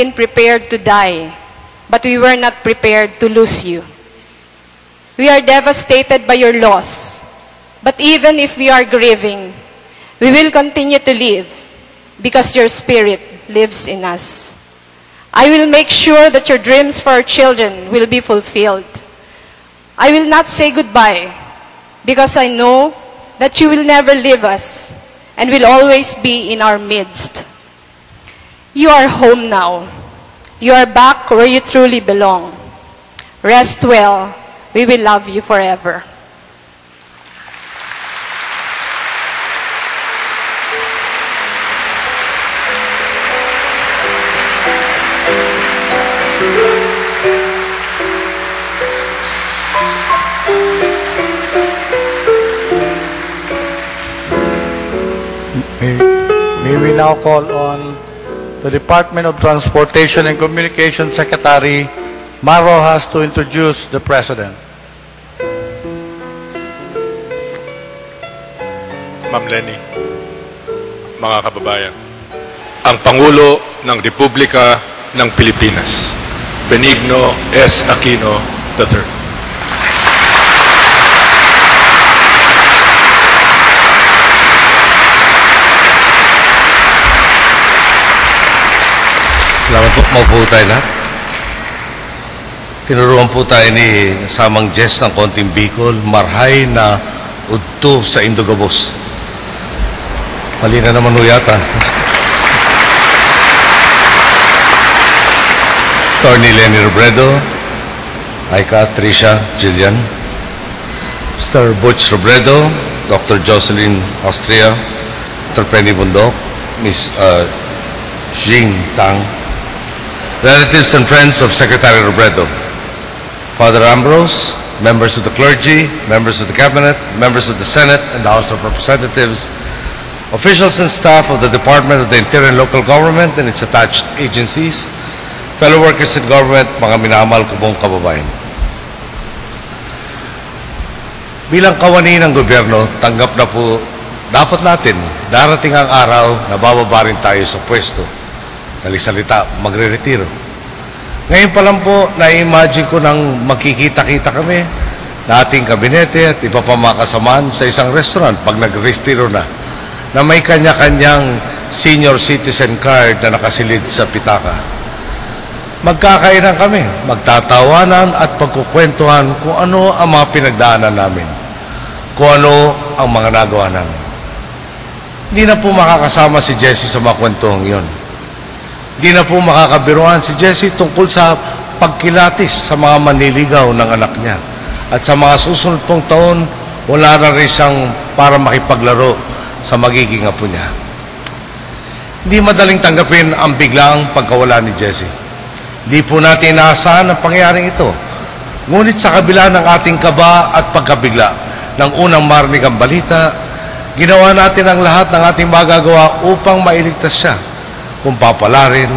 been prepared to die, but we were not prepared to lose you. We are devastated by your loss, but even if we are grieving, we will continue to live because your spirit lives in us. I will make sure that your dreams for our children will be fulfilled. I will not say goodbye because I know that you will never leave us and will always be in our midst. You are home now. You are back where you truly belong. Rest well. We will love you forever. May we now call on the Department of Transportation and Communication Secretary Mar Rojas to introduce the President. Ma'am Lenny, mga kababayan, ang Pangulo ng Republika ng Pilipinas, Benigno S. Aquino III. Salamat po. Maupo tayo lahat. Tinuruan po tayo ni Samang Jess ng Konting Bicol, marhay na udto sa Indogabos. Mali na naman ho yata. Attorney Lenny Robredo, Aika Tricia Jillian, Mr. Butch Robredo, Dr. Jocelyn Austria, Dr. Penny Bundok, Ms. Jing Tang, relatives and friends of Secretary Robredo, Father Ambrose, members of the clergy, members of the cabinet, members of the Senate and the House of Representatives, officials and staff of the Department of the Interior and Local Government and its attached agencies, fellow workers in government, mga minamahal ko pong kababayan. Bilang kawani ng gobyerno, tanggap na po dapat natin darating ang araw na bababa rin tayo sa pwesto. Nalisalita, magre-retiro. Ngayon pa lang po, na-imagine ko nang magkikita-kita kami na ating kabinete at iba pa mga kasamaan sa isang restaurant pag nag-retiro na may kanya-kanyang senior citizen card na nakasilid sa pitaka. Magkakainan kami, magtatawanan at pagkukwentuhan kung ano ang mga pinagdaanan namin, kung ano ang mga nagawa namin. Hindi na po makakasama si Jessie sa mga kwentuhang yun. Di na po makakabiruan si Jessie tungkol sa pagkilatis sa mga manliligaw ng anak niya. At sa mga susunod pong taon, wala na rin siyang para makipaglaro sa magiging apo niya. Hindi madaling tanggapin ang biglaang pagkawala ni Jessie. Di po natin inaasahan ang pangyayaring ito. Ngunit sa kabila ng ating kaba at pagkabigla ng unang marinig ang balita, ginawa natin ang lahat ng ating magagawa upang mailigtas siya, kung papalarin,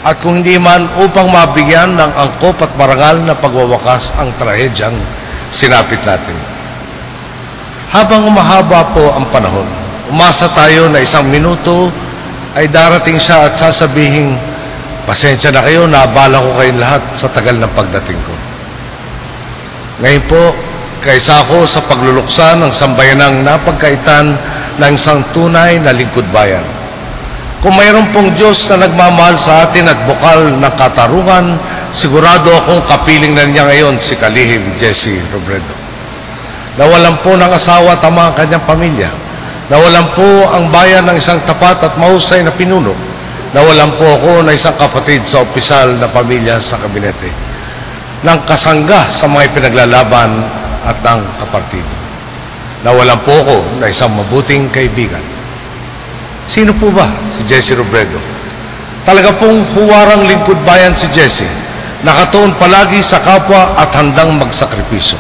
at kung hindi man upang mabigyan ng angkop at marangal na pagwawakas ang trahedyang sinapit natin. Habang umahaba po ang panahon, umasa tayo na isang minuto ay darating siya at sasabihing, pasensya na kayo, naabala ko kayong lahat sa tagal ng pagdating ko. Ngayon po, kaysa ako sa pagluluksa ng sambayanang napagkaitan ng isang tunay na lingkod bayan. Kung mayroon pong Diyos na nagmamahal sa atin at bukal ng katarungan, sigurado akong kapiling na niya ngayon si kalihim Jessie Robredo. Nawalan po ng asawa at ang mga kanyang pamilya. Nawalan po ang bayan ng isang tapat at mahusay na pinuno. Nawalan po ako na isang kapatid sa opisyal na pamilya sa kabinete. Nang kasangga sa mga ipinaglalaban at ng kapartido. Nawalan po ako na isang mabuting kaibigan. Sino po ba si Jessie Robredo? Talaga pong huwarang lingkod bayan si Jessie. Nakatuon palagi sa kapwa at handang magsakripisyo.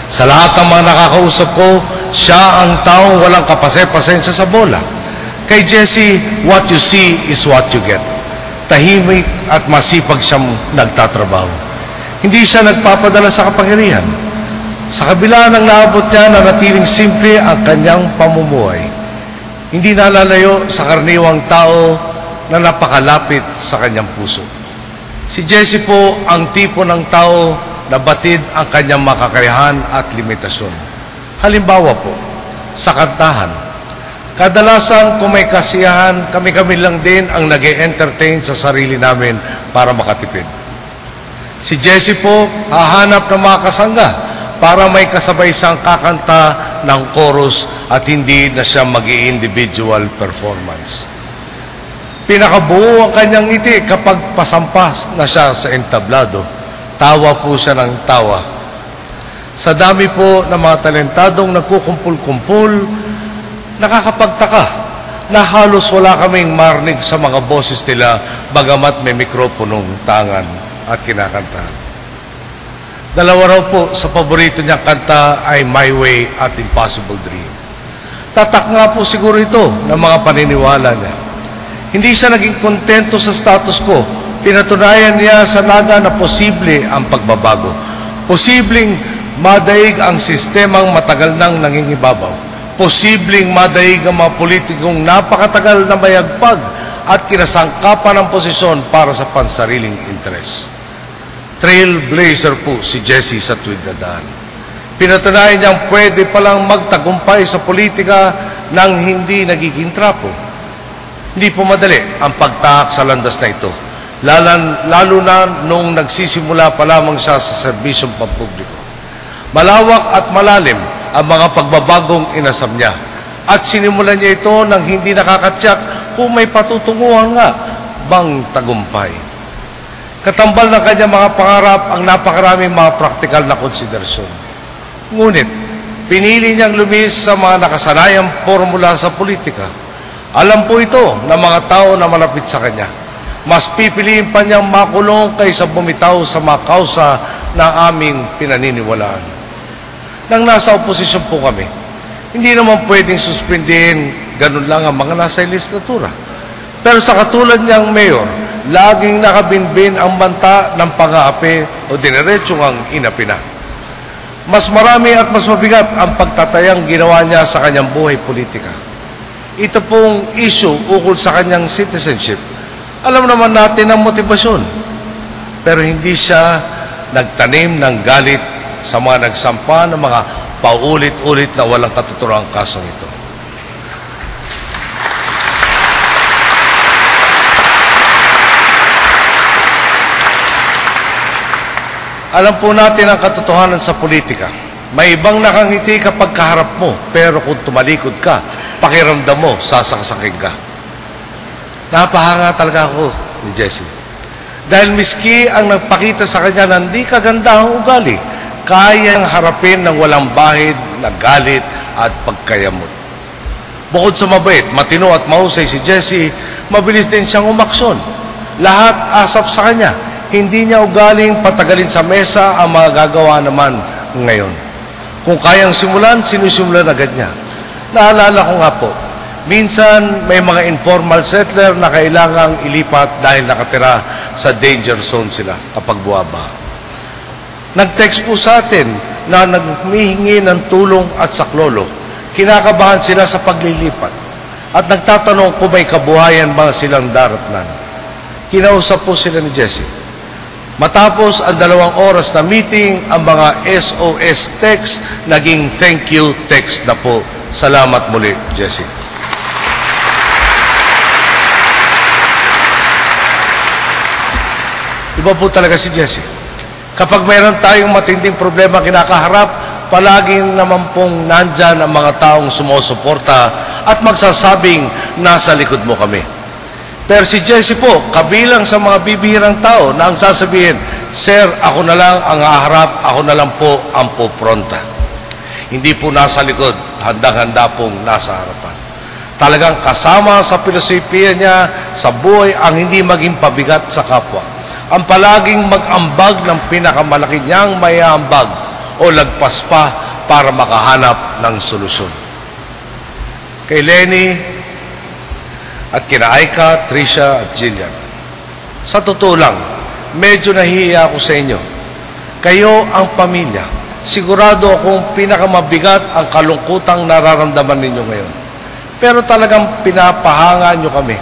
Sa lahat ng mga nakakausap ko, siya ang taong walang kapase-pasensya sa bola. Kay Jessie, what you see is what you get. Tahimik at masipag siyang nagtatrabaho. Hindi siya nagpapadala sa kapangyarihan. Sa kabila ng naabot niya na natiling simple ang kanyang pamumuhay. Hindi nalalayo sa karaniwang tao na napakalapit sa kanyang puso. Si Jessie po ang tipo ng tao na batid ang kanyang makakayahan at limitasyon. Halimbawa po, sa kantahan, kadalasan kung may kasiyahan, kami-kami lang din ang nag-e-entertain sa sarili namin para makatipid. Si Jessie po, hahanap ng mga kasangga para may kasabay siyang kakanta ng chorus at hindi na siya mag-i-individual performance. Pinakabuo ang kanyang ngiti kapag pasampas na siya sa entablado. Tawa po siya ng tawa. Sa dami po ng mga talentadong nagkukumpul-kumpul, nakakapagtaka na halos wala kaming marinig sa mga boses nila bagamat may mikroponong tangan at kinakanta. Dalawa raw po sa paborito niyang kanta ay My Way at Impossible Dream. Tatak nga po siguro ito ng mga paniniwala niya. Hindi siya naging kontento sa status quo. Pinatunayan niya sa naga na posible ang pagbabago. Posibleng madaig ang sistemang matagal nang nangingibabaw. Posibleng madaig ang mga politikong napakatagal na mayagpag at kinasangkapan ng posisyon para sa pansariling interes. Trailblazer po si Jessie sa tuwid na daan. Pinatunayan niyang pwede palang magtagumpay sa politika nang hindi nagiging trapo. Hindi po madali ang pagtahak sa landas na ito, lalo na nung nagsisimula pa lamang siya sa serbisyong pampubliko. Malawak at malalim ang mga pagbabagong inasam niya at sinimulan niya ito nang hindi nakakatyak kung may patutunguhan nga bang tagumpay. Katambal ng kanyang mga pangarap ang napakaraming mga praktikal na konsiderasyon. Ngunit, pinili niyang lumihis sa mga nakasanayang formula sa politika. Alam po ito ng mga tao na malapit sa kanya. Mas pipiliin pa niyang makulong kaysa bumitaw sa mga kausa na aming pinaniniwalaan. Nang nasa oposisyon po kami, hindi naman pwedeng suspindihin ganun lang ang mga nasa legislatura. Pero sa katulad niyang mayor, laging nakabinbin ang banta ng pang-aapi o dineretsyong ang inapina. Mas marami at mas mabigat ang pagtatayang ginawa niya sa kanyang buhay politika. Ito pong issue ukol sa kanyang citizenship. Alam naman natin ang motibasyon. Pero hindi siya nagtanim ng galit sa mga nagsampa ng mga paulit-ulit na walang katuturang kasong ito. Alam po natin ang katotohanan sa politika. May ibang nakangiti kapag kaharap mo, pero kung tumalikod ka, pakiramdam mo, sasaksakin ka. Napahanga talaga ako ni Jessie. Dahil miski ang nagpakita sa kanya na hindi kaganda ang ugali, kayang harapin ng walang bahid na galit at pagkayamot. Bukod sa mabait, matino at mahusay si Jessie, mabilis din siyang umaksyon. Lahat asap sa kanya. Hindi niya ugaling patagalin sa mesa ang mga gagawa naman ngayon. Kung kayang simulan, sinusimulan agad niya. Naalala ko nga po, minsan may mga informal settler na kailangang ilipat dahil nakatira sa danger zone sila kapag buwaba. Nag-text po sa atin na nagmihingi ng tulong at saklolo. Kinakabahan sila sa paglilipat at nagtatanong kung may kabuhayan ba silang daratnan. Kinausap po sila ni Jessie. Matapos ang 2 oras na meeting, ang mga SOS text naging thank you text na po. Salamat muli, Jessie. Iba po talaga si Jessie. Kapag mayroon tayong matinding problema kinakaharap, palaging naman pong nandyan ang mga taong sumusuporta at magsasabing nasa likod mo kami. Pero si Jessie po, kabilang sa mga bibihirang tao na ang sasabihin, Sir, ako na lang ang haharap, ako na lang po ang pupronta. Hindi po nasa likod, handang-handa pong nasa harapan. Talagang kasama sa filosofiya niya sa buhay ang hindi maging pabigat sa kapwa. Ang palaging mag-ambag ng pinakamalaki niyang mayambag o lagpas pa para makahanap ng solusyon. Kay Lenny, at kina Aika, Tricia at Jillian. Sa totoo lang, medyo nahihiya ako sa inyo. Kayo ang pamilya. Sigurado akong pinakamabigat ang kalungkutang nararamdaman ninyo ngayon. Pero talagang pinapahanga nyo kami.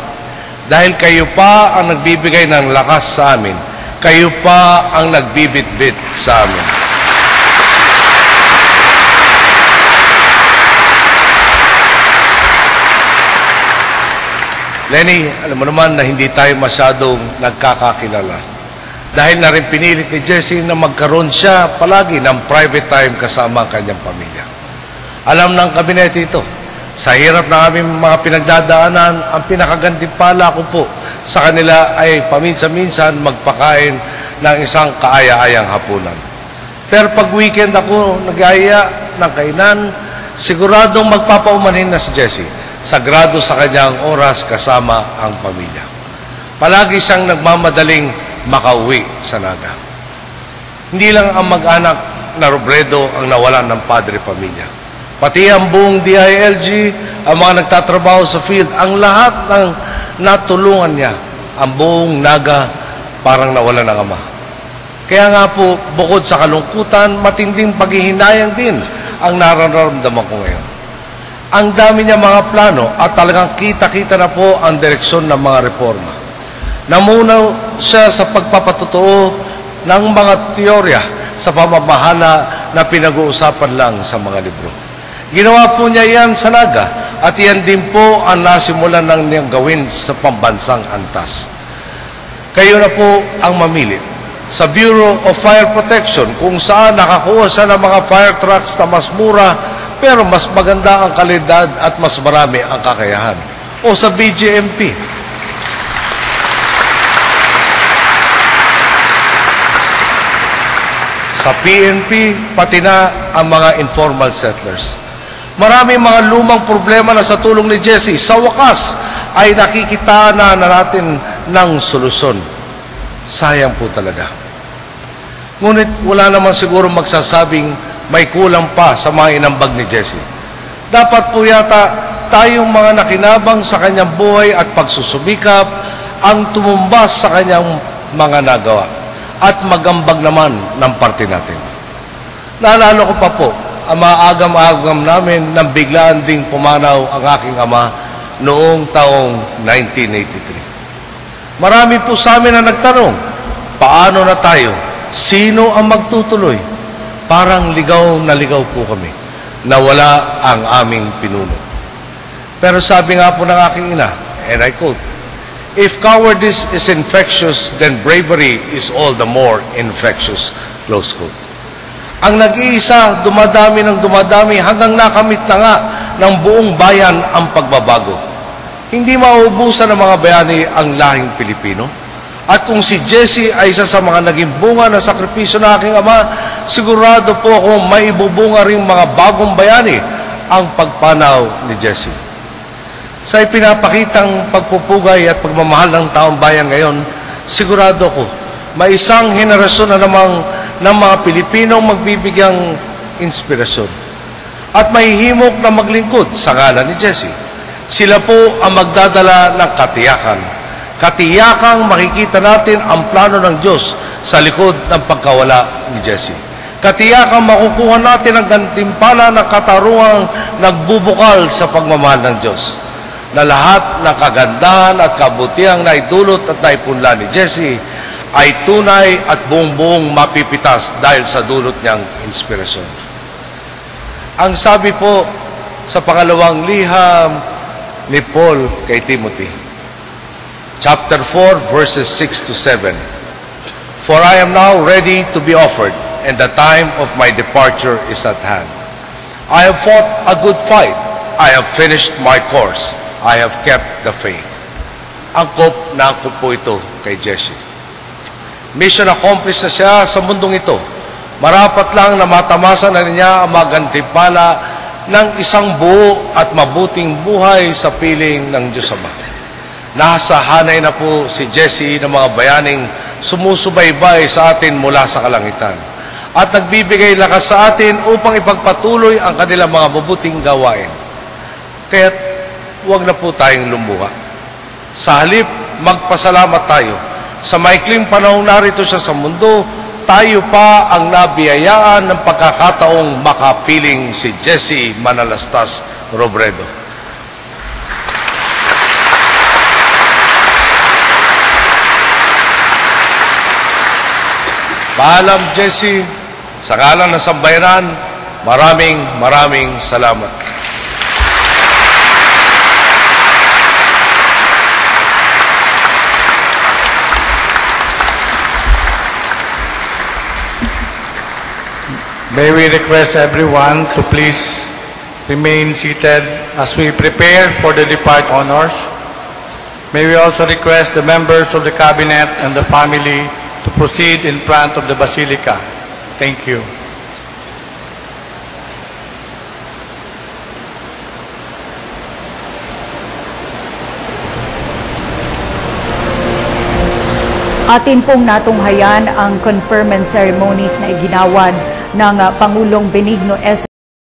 Dahil kayo pa ang nagbibigay ng lakas sa amin. Kayo pa ang nagbibitbit sa amin. Lenny, alam mo naman na hindi tayo masyadong nagkakakilala. Dahil na rin pinilit ni Jesse na magkaroon siya palagi ng private time kasama ang kanyang pamilya. Alam ng kabinete ito, sa hirap ng aming mga pinagdadaanan, ang pinakagantimpala ko po sa kanila ay paminsan-minsan magpakain ng isang kaaya-ayang hapunan. Pero pag weekend ako nag-aya ng kainan, siguradong magpapaumanhin na si Jesse. Sagrado sa kanyang oras kasama ang pamilya. Palagi siyang nagmamadaling makauwi sa Naga. Hindi lang ang mag-anak na Robredo ang nawalan ng padre pamilya. Pati ang buong DILG, ang mga nagtatrabaho sa field, ang lahat ng natulungan niya, ang buong Naga parang nawalan ng ama. Kaya nga po, bukod sa kalungkutan, matinding paghihinayang din ang nararamdaman ko ngayon. Ang dami niya mga plano at talagang kita-kita na po ang direksyon ng mga reforma. Namunaw siya sa pagpapatotoo ng mga teorya sa pamamahala na pinag-uusapan lang sa mga libro. Ginawa po niya yan sa Naga at yan din po ang nasimulan ng niyang gawin sa pambansang antas. Kayo na po ang mamili. Sa Bureau of Fire Protection, kung saan nakakuha siya ng mga fire trucks na mas mura pero mas maganda ang kalidad at mas marami ang kakayahan. O sa BGMP. Sa PNP, pati na ang mga informal settlers. Maraming mga lumang problema na sa tulong ni Jesse, sa wakas ay nakikita na natin ng solusyon. Sayang po talaga. Ngunit wala naman siguro magsasabing may kulang pa sa mga inambag ni Jesse. Dapat po yata tayong mga nakinabang sa kanyang buhay at pagsusubikap ang tumumbas sa kanyang mga nagawa at magambag naman ng parte natin. Naalala ko pa po, ang mga agam-agam namin nang biglaan ding pumanaw ang aking ama noong taong 1983. Marami po sa amin na nagtanong, paano na tayo? Sino ang magtutuloy? Parang ligaw na ligaw po kami na wala ang aming pinuno. Pero sabi nga po ng aking ina, and I quote, "If cowardice is infectious, then bravery is all the more infectious." Close quote. Ang nag-iisa, dumadami ng dumadami hanggang nakamit na nga ng buong bayan ang pagbabago. Hindi mauubusan ng mga bayani ang lahing Pilipino. At kung si Jesse ay isa sa mga naging bunga ng sakripisyo ng aking ama, sigurado po akong maibubunga rin mga bagong bayani ang pagpanaw ni Jesse. Sa ipinapakitang pagpupugay at pagmamahal ng taong bayan ngayon, sigurado ko, may isang henerasyon na namang ng mga Pilipinong magbibigyang inspirasyon at mahihimok na maglingkod sa ngalan ni Jesse. Sila po ang magdadala ng katiyakan. Katiyakang makikita natin ang plano ng Diyos sa likod ng pagkawala ni Jesse. Katiyakang makukuha natin ang gantimpala ng katarungang nagbubukal sa pagmamahal ng Diyos. Na lahat ng kagandahan at kabutihang naidulot at naipunla ni Jesse ay tunay at buong-buong mapipitas dahil sa dulot niyang inspirasyon. Ang sabi po sa pangalawang liham ni Paul kay Timothy, chapter 4, verses 6 to 7. "For I am now ready to be offered, and the time of my departure is at hand. I have fought a good fight. I have finished my course. I have kept the faith." Angkop na angkop po ito kay Jesse. Mission accomplished na siya sa mundong ito. Marapat lang na matamasa na niya ang magantimpala ng isang buo at mabuting buhay sa piling ng Diyos Ama. Nasa hanay na po si Jesse ng mga bayaning sumusubaybay sa atin mula sa kalangitan at nagbibigay lakas sa atin upang ipagpatuloy ang kanilang mga mabuting gawain. Kaya huwag na po tayong lumuha. Sa halip, magpasalamat tayo. Sa maikling panahong narito siya sa mundo, tayo pa ang nabiyayaan ng pagkakataong makapiling si Jesse Manalastas Robredo. Paalam, Jesse. Sa ngalan ng sambayanan, maraming salamat. May we request everyone to please remain seated as we prepare for the departure honors. May we also request the members of the cabinet and the family to proceed in front of the basilica. Thank you. Atin pong natunghayan ang conferment ceremonies na iginawan ng Pangulong Benigno S.